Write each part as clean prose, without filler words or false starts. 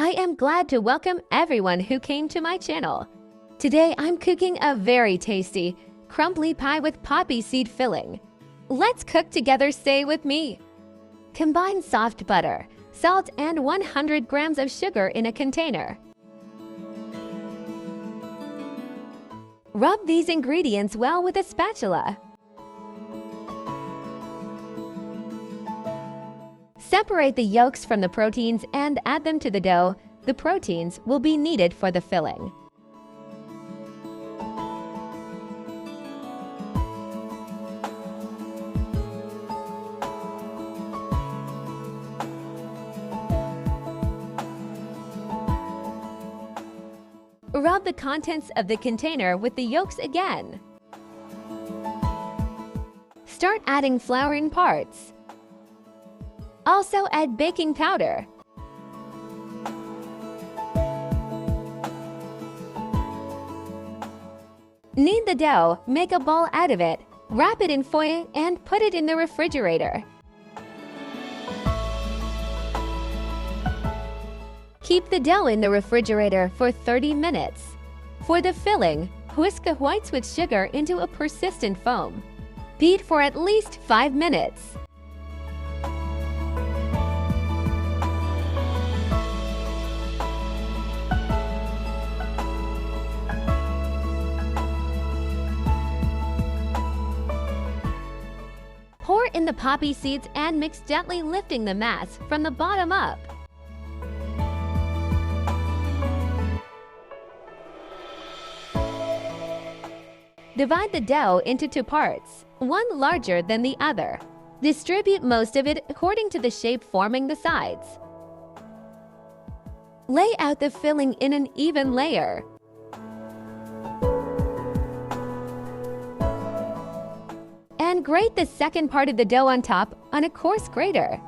I am glad to welcome everyone who came to my channel. Today I'm cooking a very tasty, crumbly pie with poppy seed filling. Let's cook together, stay with me. Combine soft butter, salt and 100 grams of sugar in a container. Rub these ingredients well with a spatula. Separate the yolks from the proteins and add them to the dough. The proteins will be needed for the filling. Rub the contents of the container with the yolks again. Start adding flour in parts. Also add baking powder. Knead the dough, make a ball out of it, wrap it in foil and put it in the refrigerator. Keep the dough in the refrigerator for 30 minutes. For the filling, whisk the whites with sugar into a persistent foam. Beat for at least 5 minutes. Pour in the poppy seeds and mix gently, lifting the mass from the bottom up. Divide the dough into 2 parts, one larger than the other. Distribute most of it according to the shape forming the sides. Lay out the filling in an even layer. And grate the second part of the dough on top on a coarse grater.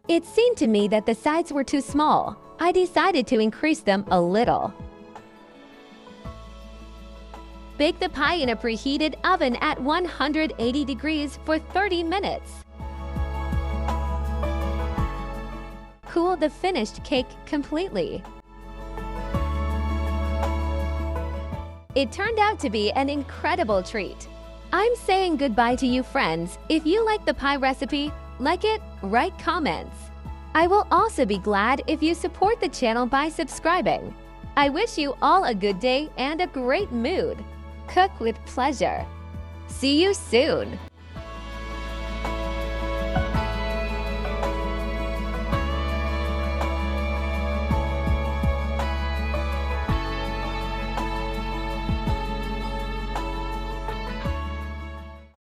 It seemed to me that the sides were too small. I decided to increase them a little. Bake the pie in a preheated oven at 180 degrees for 30 minutes. Cool the finished cake completely. It turned out to be an incredible treat. I'm saying goodbye to you, friends. If you like the pie recipe, like it, write comments. I will also be glad if you support the channel by subscribing. I wish you all a good day and a great mood. Cook with pleasure. See you soon!